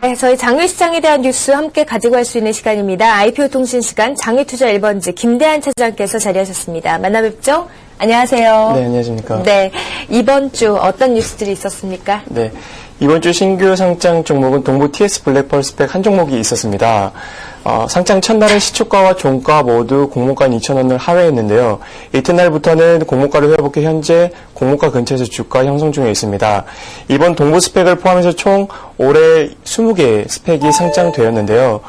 네, 저희 장외시장에 대한 뉴스 함께 가지고 갈 수 있는 시간입니다. IPO 통신 시간 장외투자 1번지 김대한 차장께서 자리하셨습니다. 만나 뵙죠? 안녕하세요. 네, 안녕하십니까. 네, 이번 주 어떤 뉴스들이 있었습니까? 네, 이번 주 신규 상장 종목은 동부 TS 블랙펄 스펙 한 종목이 있었습니다. 상장 첫날은 시초가와 종가 모두 공모가 2,000원을 하회했는데요. 이튿날부터는 공모가를 회복해 현재 공모가 근처에서 주가 형성 중에 있습니다. 이번 동부 스펙을 포함해서 총 올해 20개의 스펙이 상장되었는데요.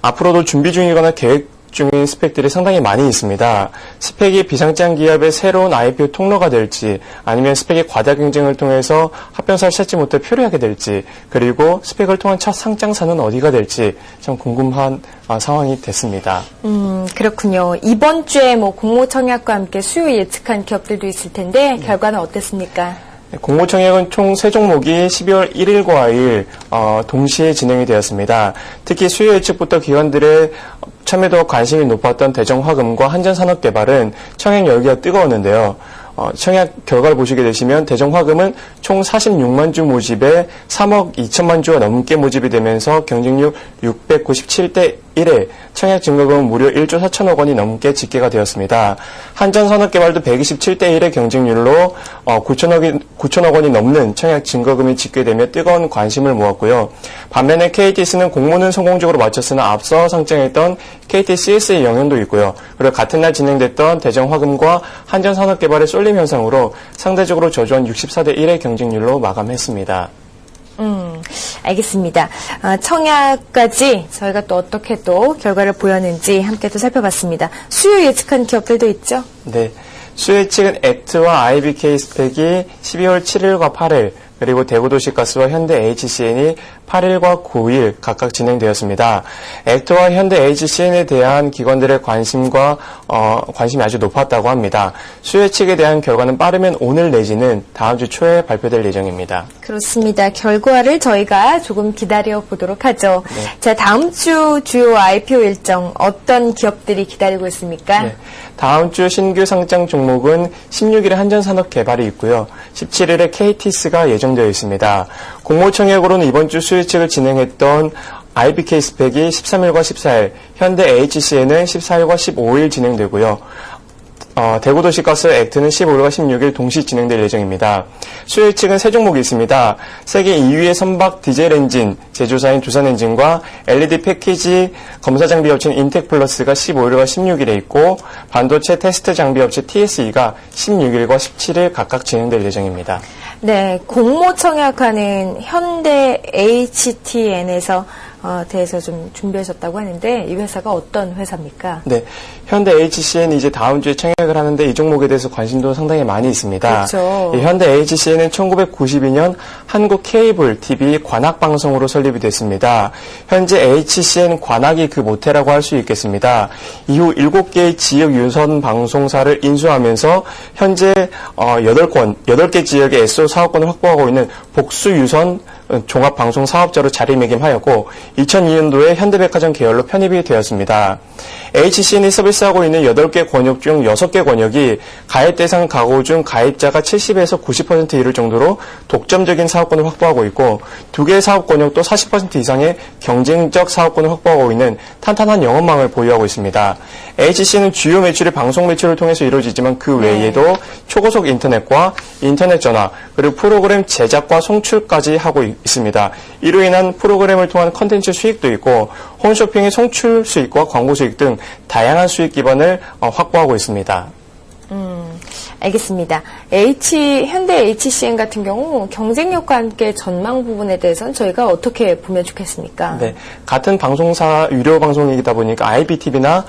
앞으로도 준비 중이거나 계획 중인 스펙들이 상당히 많이 있습니다. 스펙이 비상장 기업의 새로운 IPO 통로가 될지, 아니면 스펙이 과다 경쟁을 통해서 합병사를 찾지 못해 표류하게 될지, 그리고 스펙을 통한 첫 상장사는 어디가 될지 참 궁금한 상황이 됐습니다. 그렇군요. 이번 주에 공모 청약과 함께 수요 예측한 기업들도 있을 텐데 결과는 어땠습니까? 공모 청약은 총 3종목이 12월 1일과 2일 동시에 진행이 되었습니다. 특히 수요 예측부터 기관들의 참여도와 관심이 높았던 대정화금과 한전산업개발은 청약 열기가 뜨거웠는데요. 청약 결과를 보시게 되시면 대정화금은 총 46만 주 모집에 3억 2천만 주가 넘게 모집이 되면서 경쟁률 697대 1에 청약 증거금은 무려 1조 4천억 원이 넘게 집계가 되었습니다. 한전산업개발도 127대 1의 경쟁률로 9천억 원이 넘는 청약 증거금이 집계되며 뜨거운 관심을 모았고요. 반면에 KTS는 공모는 성공적으로 마쳤으나 앞서 상장했던 KTCS의 영향도 있고요. 그리고 같은 날 진행됐던 대정화금과 한전산업개발의 쏠림 현상으로 상대적으로 저조한 64대 1의 경쟁률로 마감했습니다. 알겠습니다. 청약까지 저희가 또 어떻게 또 결과를 보였는지 함께 또 살펴봤습니다. 수요 예측한 기업들도 있죠? 네. 수요 예측은 액트와 IBK 스펙이 12월 7일과 8일, 그리고 대구도시가스와 현대 HCN이 8일과 9일 각각 진행되었습니다. 액트와 현대 HCN에 대한 기관들의 관심이 아주 높았다고 합니다. 수요 예측에 대한 결과는 빠르면 오늘 내지는 다음 주 초에 발표될 예정입니다. 그렇습니다. 결과를 저희가 조금 기다려 보도록 하죠. 네. 자, 다음 주 주요 IPO 일정 어떤 기업들이 기다리고 있습니까? 네. 다음 주 신규 상장 종목은 16일에 한전산업개발이 있고요. 17일에 KTS가 예정되어 있습니다. 공모 청약으로는 이번 주 수요 예측을 진행했던 IBK 스펙이 13일과 14일, 현대 HCN은 14일과 15일 진행되고요. 대구도시가스 액트는 15일과 16일 동시 진행될 예정입니다. 수요 예측은 3종목이 있습니다. 세계 2위의 선박 디젤 엔진 제조사인 두산엔진과 LED 패키지 검사 장비 업체인 인텍플러스가 15일과 16일에 있고, 반도체 테스트 장비 업체 TSE가 16일과 17일 각각 진행될 예정입니다. 네, 공모 청약하는 현대 HTN에서 대해서 좀 준비하셨다고 하는데 이 회사가 어떤 회사입니까? 네, 현대 HCN이 이제 다음 주에 청약을 하는데 이 종목에 대해서 관심도 상당히 많이 있습니다. 그렇죠. 현대 HCN은 1992년 한국 케이블 TV 관악방송으로 설립이 됐습니다. 현재 HCN 관악이 그 모태라고 할 수 있겠습니다. 이후 7개의 지역 유선 방송사를 인수하면서 현재 8개 지역의 SO 사업권을 확보하고 있는 복수 유선 종합방송 사업자로 자리매김하였고 2002년도에 현대백화점 계열로 편입이 되었습니다. HCN이 서비스하고 있는 8개 권역 중 6개 권역이 가입 대상 가구 중 가입자가 70에서 90% 이를 정도로 독점적인 사업권을 확보하고 있고, 2개의 사업 권역도 40% 이상의 경쟁적 사업권을 확보하고 있는 탄탄한 영업망을 보유하고 있습니다. HCN은 주요 매출이 방송 매출을 통해서 이루어지지만 그 외에도 초고속 인터넷과 인터넷 전화, 그리고 프로그램 제작과 송출까지 하고 있습니다. 이로 인한 프로그램을 통한 컨텐츠 수익도 있고 홈쇼핑의 송출 수익과 광고 수익 등 다양한 수익 기반을 확보하고 있습니다. 알겠습니다. 현대 HCN 같은 경우 경쟁력과 함께 전망 부분에 대해서는 저희가 어떻게 보면 좋겠습니까? 네, 같은 방송사 유료 방송이다 보니까 IPTV나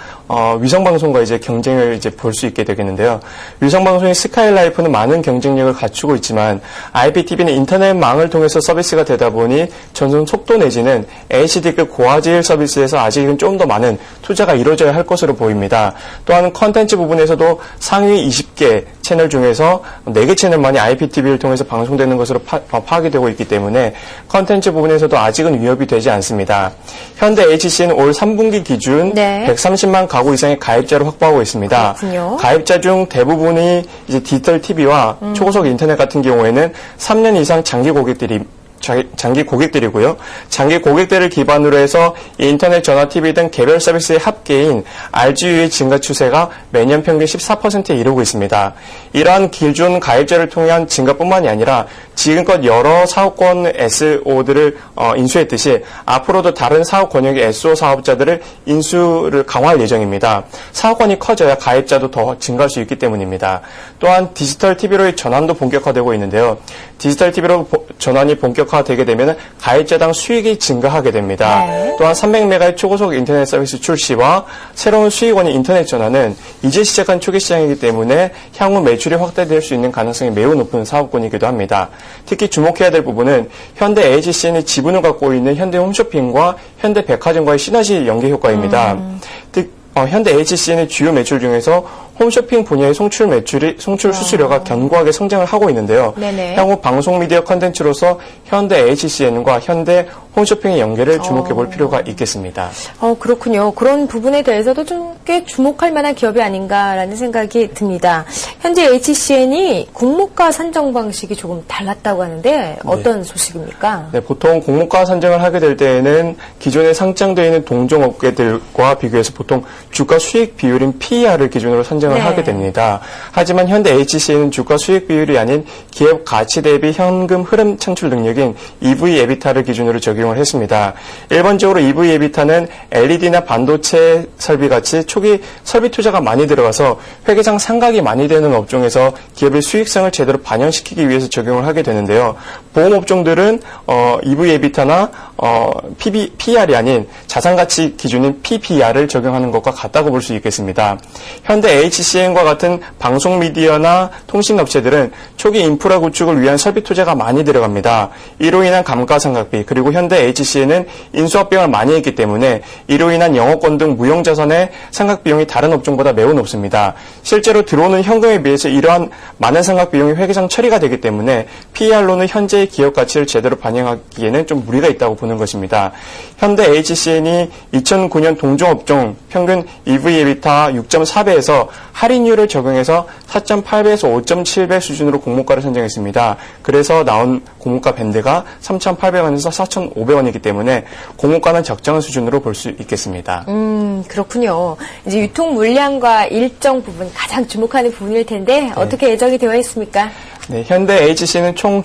위성 방송과 이제 경쟁을 이제 볼 수 있게 되겠는데요. 위성 방송인 스카이라이프는 많은 경쟁력을 갖추고 있지만 IPTV는 인터넷망을 통해서 서비스가 되다 보니 전송 속도 내지는 HD급 고화질 서비스에서 아직은 좀 더 많은 투자가 이루어져야 할 것으로 보입니다. 또한 컨텐츠 부분에서도 상위 20개 채널 중에서 4개 채널만이 IPTV를 통해서 방송되는 것으로 파악이 되고 있기 때문에 컨텐츠 부분에서도 아직은 위협이 되지 않습니다. 현대 HC는 올 3분기 기준 130만 가구 이상의 가입자를 확보하고 있습니다. 그렇군요. 가입자 중 대부분이 이제 디지털 TV와 초고속 인터넷 같은 경우에는 3년 이상 장기 고객들이 장기 고객들이고요. 장기 고객들을 기반으로 해서 인터넷, 전화, TV 등 개별 서비스의 합계인 RGU의 증가 추세가 매년 평균 14%에 이르고 있습니다. 이러한 기존 가입자를 통한 증가뿐만이 아니라 지금껏 여러 사업권 SO들을 인수했듯이 앞으로도 다른 사업 권역의 SO 사업자들을 인수를 강화할 예정입니다. 사업권이 커져야 가입자도 더 증가할 수 있기 때문입니다. 또한 디지털 TV로의 전환도 본격화되고 있는데요. 디지털 TV로 전환이 본격화되게 되면 가입자당 수익이 증가하게 됩니다. 네. 또한 300메가의 초고속 인터넷 서비스 출시와 새로운 수익원인 인터넷 전환은 이제 시작한 초기 시장이기 때문에 향후 매출이 확대될 수 있는 가능성이 매우 높은 사업권이기도 합니다. 특히 주목해야 될 부분은 현대 HCN이 지분을 갖고 있는 현대 홈쇼핑과 현대 백화점과의 시너지 연계 효과입니다. 현대 HCN의 주요 매출 중에서 홈쇼핑 분야의 송출 수수료가 견고하게 성장을 하고 있는데요. 네네. 향후 방송 미디어 컨텐츠로서 현대 HCN과 현대 홈쇼핑의 연계를 주목해 볼 필요가 있겠습니다. 그렇군요. 그런 부분에 대해서도 좀 꽤 주목할 만한 기업이 아닌가라는 생각이 듭니다. 현재 HCN이 공모가 산정 방식이 조금 달랐다고 하는데 어떤 소식입니까? 네, 보통 공모가 산정을 하게 될 때에는 기존에 상장되어 있는 동종 업계들과 비교해서 보통 주가 수익 비율인 PER을 기준으로 산정을 네. 하게 됩니다. 하지만 현대 HCN은 주가 수익 비율이 아닌 기업 가치 대비 현금 흐름 창출 능력인 EV/EBITDA를 기준으로 적용을 했습니다. 일반적으로 EV/EBITDA는 LED나 반도체 설비 같이 초기 설비 투자가 많이 들어가서 회계상 상각이 많이 되는 업종에서 기업의 수익성을 제대로 반영시키기 위해서 적용을 하게 되는데요. 보험 업종들은 EV/EBITDA나 PER이 아닌 자산가치 기준인 PBR을 적용하는 것과 같다고 볼 수 있겠습니다. 현대 HCN과 같은 방송 미디어나 통신 업체들은 초기 인프라 구축을 위한 설비 투자가 많이 들어갑니다. 이로 인한 감가상각비, 그리고 현대 HCN은 인수합 비용을 많이 했기 때문에 이로 인한 영업권 등 무형자산의 상각 비용이 다른 업종보다 매우 높습니다. 실제로 들어오는 현금에 비해서 이러한 많은 상각 비용이 회계상 처리가 되기 때문에 PER로는 현재의 기업 가치를 제대로 반영하기에는 좀 무리가 있다고 보는 것입니다. 현대 HCN이 2009년 동종업종 평균 EV/EBITDA 6.4배에서 할인율을 적용해서 4.8배에서 5.7배 수준으로 공모가를 선정했습니다. 그래서 나온 공모가 밴드가 3,800원에서 4,500원이기 때문에 공모가는 적정한 수준으로 볼 수 있겠습니다. 그렇군요. 이제 유통 물량과 일정 부분 가장 주목하는 부분일 텐데 어떻게 예정이 되어 있습니까? 네, 현대 HC는 총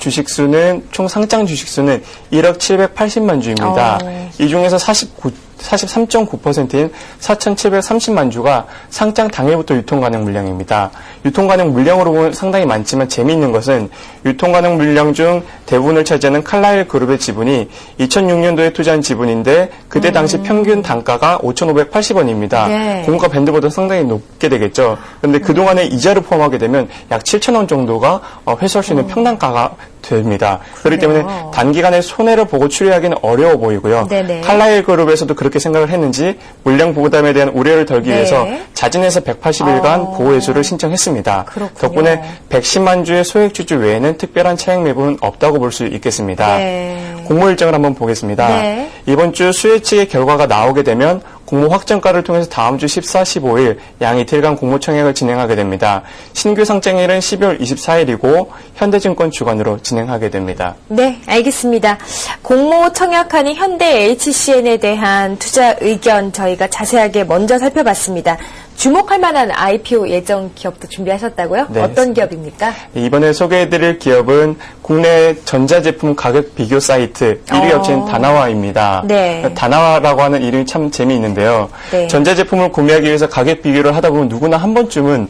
상장 주식수는 1억 780만 주입니다. 이 중에서 43.9%인 4,730만 주가 상장 당일부터 유통 가능 물량입니다. 유통 가능 물량으로 보면 상당히 많지만 재미있는 것은 유통 가능 물량 중 대부분을 차지하는 칼라일 그룹의 지분이 2006년도에 투자한 지분인데 그때 당시 평균 단가가 5,580원입니다. 네. 공가 밴드보다 상당히 높게 되겠죠. 그런데 그동안의 이자를 포함하게 되면 약 7,000원 정도가 회수할 수 있는 평단가가 됩니다. 그렇기 때문에 단기간에 손해를 보고 추리하기는 어려워 보이고요. 네네. 칼라일 그룹에서도 그렇게 생각을 했는지 물량 부담에 대한 우려를 덜기 위해서 자진해서 180일간 보호해주를 신청했습니다. 그렇군요. 덕분에 110만 주의 소액주주 외에는 특별한 차익 매분은 없다고 볼 수 있겠습니다. 네. 공모 일정을 한번 보겠습니다. 네. 이번 주 수요 측의 결과가 나오게 되면 공모 확정가를 통해서 다음 주 14, 15일 양 이틀간 공모 청약을 진행하게 됩니다. 신규 상장일은 12월 24일이고 현대증권 주관으로 진행하게 됩니다. 네, 알겠습니다. 공모 청약하는 현대 HCN에 대한 투자 의견 저희가 자세하게 먼저 살펴봤습니다. 주목할 만한 IPO 예정 기업도 준비하셨다고요? 네. 어떤 기업입니까? 이번에 소개해드릴 기업은 국내 전자제품 가격 비교 사이트 1위 업체인 다나와입니다. 네. 다나와라고 하는 이름이 참 재미있는데요. 네. 전자제품을 구매하기 위해서 가격 비교를 하다 보면 누구나 한 번쯤은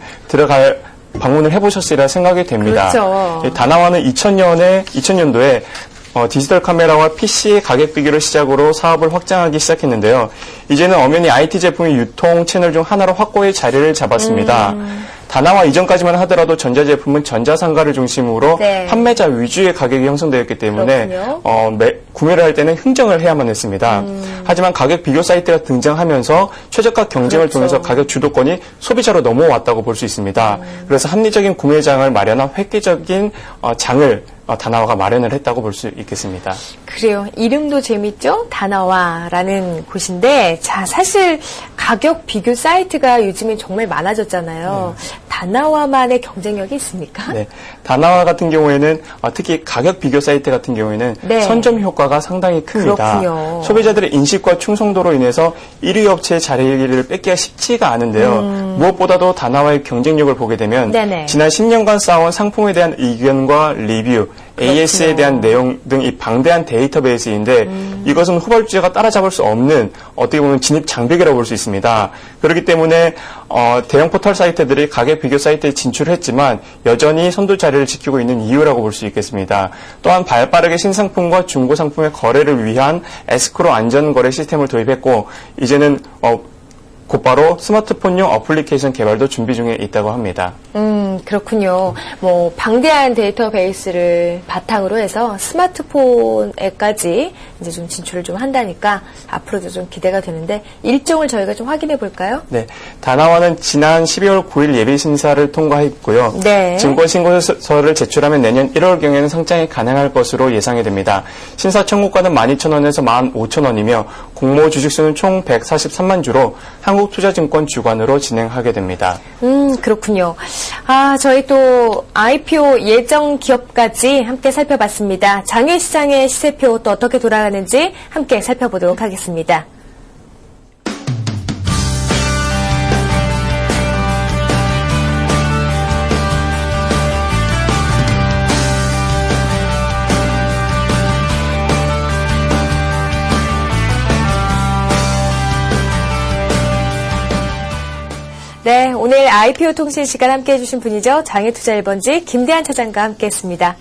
방문을 해보셨으리라 생각이 됩니다. 그렇죠. 다나와는 2000년도에 디지털 카메라와 PC의 가격 비교를 시작으로 사업을 확장하기 시작했는데요. 이제는 엄연히 IT 제품의 유통 채널 중 하나로 확고히 자리를 잡았습니다. 다나와 이전까지만 하더라도 전자제품은 전자상가를 중심으로 네. 판매자 위주의 가격이 형성되었기 때문에 그렇군요. 구매를 할 때는 흥정을 해야만 했습니다. 하지만 가격 비교 사이트가 등장하면서 최저가 경쟁을 그렇죠. 통해서 가격 주도권이 소비자로 넘어왔다고 볼 수 있습니다. 그래서 합리적인 구매장을 마련한 획기적인 장을 다나와가 마련을 했다고 볼 수 있겠습니다. 그래요. 이름도 재밌죠? 다나와라는 곳인데, 자, 사실 가격 비교 사이트가 요즘엔 정말 많아졌잖아요. 다나와만의 경쟁력이 있습니까? 네, 다나와 같은 경우에는 특히 가격 비교 사이트 같은 경우에는 네. 선점 효과가 상당히 큽니다. 그렇군요. 소비자들의 인식과 충성도로 인해서 1위 업체의 자리를 뺏기가 쉽지가 않은데요. 무엇보다도 다나와의 경쟁력을 보게 되면 네네. 지난 10년간 쌓아온 상품에 대한 의견과 리뷰, AS에 대한 내용 등 이 방대한 데이터베이스인데 이것은 후발주자가 따라잡을 수 없는 어떻게 보면 진입 장벽이라고 볼 수 있습니다. 그렇기 때문에 대형 포털 사이트들이 가격 비교 사이트에 진출했지만 여전히 선두 자리를 지키고 있는 이유라고 볼 수 있겠습니다. 또한 발빠르게 신상품과 중고 상품의 거래를 위한 에스크로 안전 거래 시스템을 도입했고 이제는 곧바로 스마트폰용 어플리케이션 개발도 준비 중에 있다고 합니다. 그렇군요. 뭐 방대한 데이터베이스를 바탕으로 해서 스마트폰에까지 이제 좀 진출을 좀 한다니까 앞으로도 좀 기대가 되는데 일정을 저희가 좀 확인해 볼까요? 네, 다나와는 지난 12월 9일 예비 심사를 통과했고요. 네. 증권 신고서를 제출하면 내년 1월경에는 상장이 가능할 것으로 예상이 됩니다. 심사 청구가는 12,000원에서 15,000원이며 공모 주식수는 총 143만 주로 한국투자증권 주관으로 진행하게 됩니다. 그렇군요. 저희 또 IPO 예정 기업까지 함께 살펴봤습니다. 장외시장의 시세표 또 어떻게 돌아가는지 함께 살펴보도록 하겠습니다. 네, 오늘 IPO 통신 시간 함께 해주신 분이죠. 장외투자 1번지 김대한 차장과 함께했습니다.